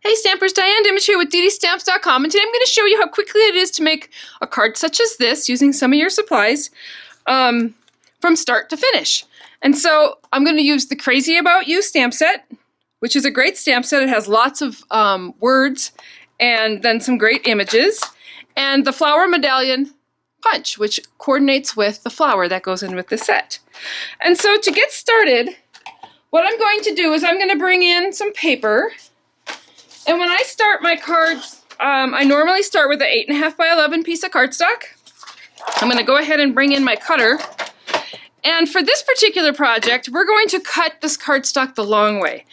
Hey Stampers, Diane, Dimich here with ddStamps.com, and today I'm going to show you how quickly it is to make a card such as this using some of your supplies from start to finish. And so I'm going to use the Crazy About You stamp set, which is a great stamp set. It has lots of words and then some great images, and the Flower Medallion Punch, which coordinates with the flower that goes in with the set. And so to get started, what I'm going to do is I'm going to bring in some paper. And when I start my cards, I normally start with an 8.5 by 11 piece of cardstock. I'm going to go ahead and bring in my cutter. And for this particular project, we're going to cut this cardstock the long way.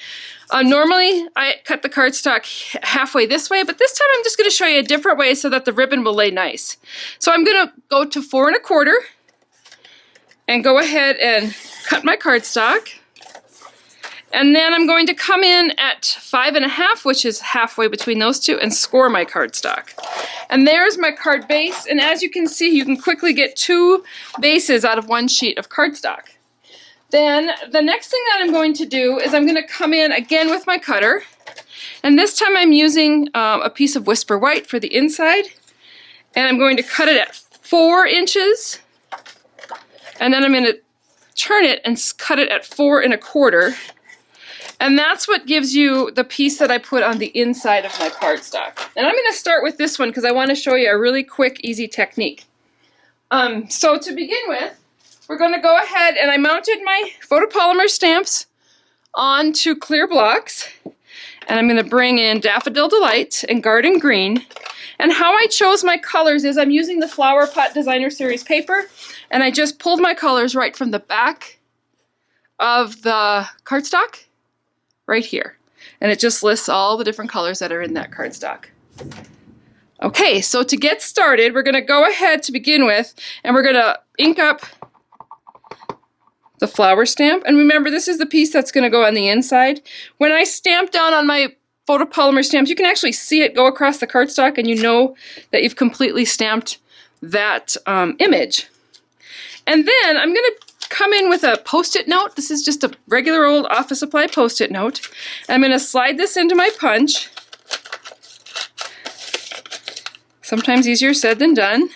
Normally, I cut the cardstock halfway this way, but this time I'm just going to show you a different way so that the ribbon will lay nice. So I'm going to go to 4 1/4 and go ahead and cut my cardstock. And then I'm going to come in at 5 1/2, which is halfway between those two, and score my cardstock. And there's my card base, and as you can see, you can quickly get 2 bases out of 1 sheet of cardstock. Then the next thing that I'm going to do is I'm going to come in again with my cutter, and this time I'm using a piece of Whisper White for the inside, and I'm going to cut it at 4 inches, and then I'm going to turn it and cut it at 4 1/4. And that's what gives you the piece that I put on the inside of my cardstock. And I'm going to start with this one because I want to show you a really quick, easy technique. So to begin with, we're going to go ahead and I mounted my photopolymer stamps onto clear blocks. And I'm going to bring in Daffodil Delight and Garden Green. And how I chose my colors is I'm using the Flower Pot Designer Series paper. And I just pulled my colors right from the back of the cardstock. Right here. And it just lists all the different colors that are in that cardstock. Okay, so to get started, we're going to go ahead to begin with, and we're going to ink up the flower stamp. And remember, this is the piece that's going to go on the inside. When I stamp down on my photopolymer stamps, you can actually see it go across the cardstock, and you know that you've completely stamped that image. And then I'm going to come in with a Post-it note. This is just a regular old office supply Post-it note. I'm going to slide this into my punch. Sometimes easier said than done.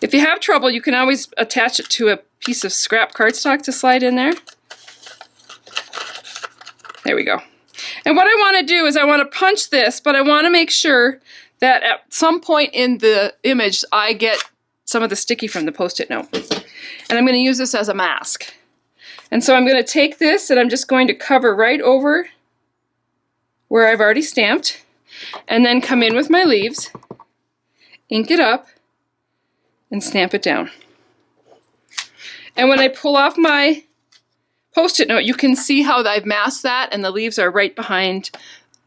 If you have trouble, you can always attach it to a piece of scrap cardstock to slide in there. There we go. And what I want to do is I want to punch this, but I want to make sure that at some point in the image I get some of the sticky from the Post-it note. And I'm going to use this as a mask. And so I'm going to take this and I'm just going to cover right over where I've already stamped, and then come in with my leaves, ink it up, and stamp it down. And when I pull off my Post-it note, you can see how I've masked that, and the leaves are right behind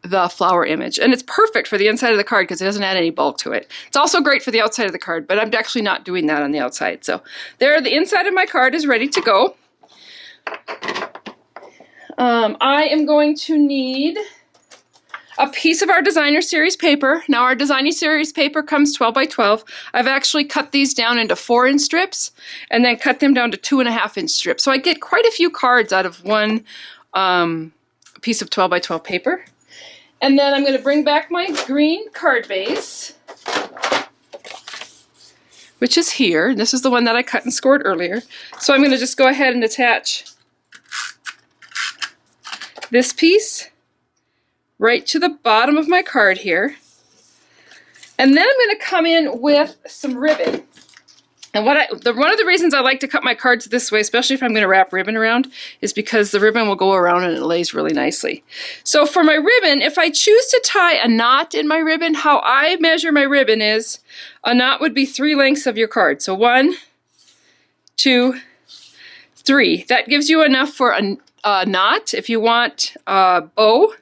the flower image. And it's perfect for the inside of the card because it doesn't add any bulk to it. It's also great for the outside of the card, but I'm actually not doing that on the outside. So there, the inside of my card is ready to go. I am going to need a piece of our Designer Series paper. Now our Designer Series paper comes 12 by 12. I've actually cut these down into 4-inch strips and then cut them down to 2.5-inch strips. So I get quite a few cards out of one piece of 12 by 12 paper. And then I'm going to bring back my green card base, which is here. This is the one that I cut and scored earlier. So I'm going to just go ahead and attach this piece right to the bottom of my card here. And then I'm going to come in with some ribbon. And one of the reasons I like to cut my cards this way, especially if I'm going to wrap ribbon around, is because the ribbon will go around and it lays really nicely. So for my ribbon, if I choose to tie a knot in my ribbon, how I measure my ribbon is a knot would be 3 lengths of your card. So 1, 2, 3. That gives you enough for a knot. If you want a bow,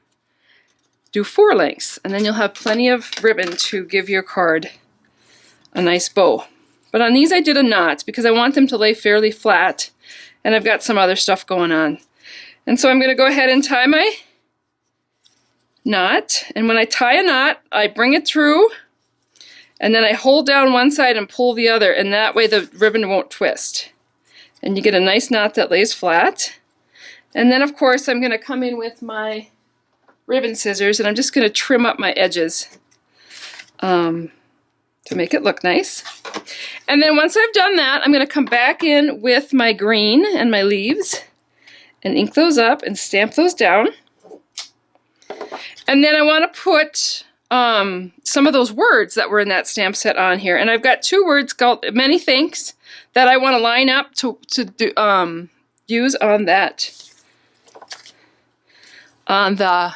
do 4 lengths, and then you'll have plenty of ribbon to give your card a nice bow. But on these I did a knot because I want them to lay fairly flat, and I've got some other stuff going on. And so I'm going to go ahead and tie my knot, and when I tie a knot, I bring it through, and then I hold down one side and pull the other, and that way the ribbon won't twist. And you get a nice knot that lays flat. And then of course I'm going to come in with my ribbon scissors, and I'm just going to trim up my edges to make it look nice. And then once I've done that, I'm going to come back in with my green and my leaves and ink those up and stamp those down. And then I want to put some of those words that were in that stamp set on here. And I've got 2 words called Many Thanks that I want to line up to use on the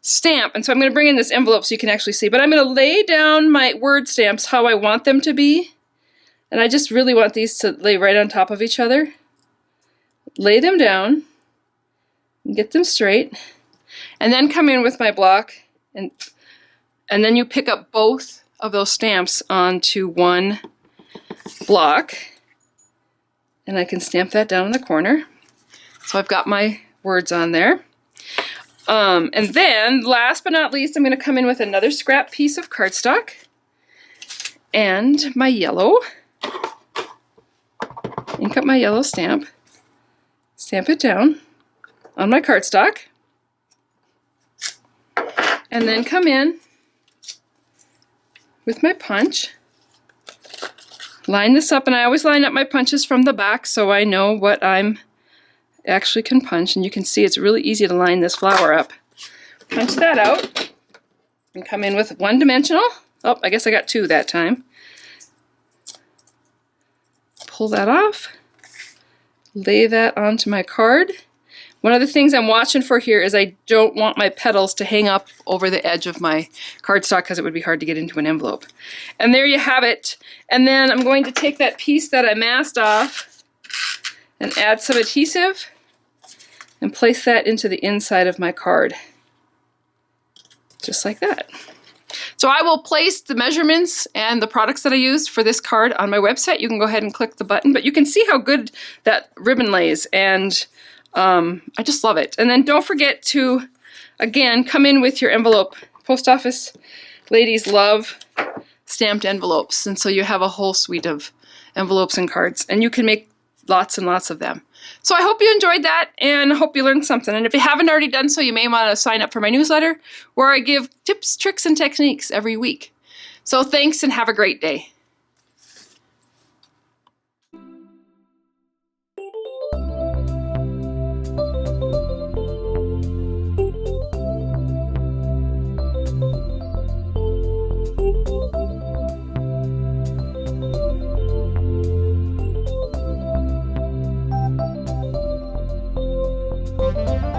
stamp. And so I'm going to bring in this envelope so you can actually see. But I'm going to lay down my word stamps how I want them to be. And I just really want these to lay right on top of each other. Lay them down and get them straight. And then come in with my block, and then you pick up both of those stamps onto one block. And I can stamp that down in the corner. So I've got my words on there. And then, last but not least, I'm going to come in with another scrap piece of cardstock and my yellow. Ink up my yellow stamp. Stamp it down on my cardstock. And then come in with my punch. Line this up, and I always line up my punches from the back so I know what I'm actually can punch. And you can see it's really easy to line this flower up. Punch that out and come in with 1-dimensional. Oh, I guess I got 2 that time. Pull that off. Lay that onto my card. One of the things I'm watching for here is I don't want my petals to hang up over the edge of my cardstock because it would be hard to get into an envelope. And there you have it. And then I'm going to take that piece that I masked off and add some adhesive and place that into the inside of my card. Just like that. So I will place the measurements and the products that I used for this card on my website. You can go ahead and click the button, but you can see how good that ribbon lays, and I just love it. And then don't forget to, again, come in with your envelope. Post office ladies love stamped envelopes, and so you have a whole suite of envelopes and cards, and you can make lots and lots of them. So I hope you enjoyed that, and I hope you learned something. And if you haven't already done so, you may want to sign up for my newsletter, where I give tips, tricks, and techniques every week. So thanks, and have a great day. Thank you.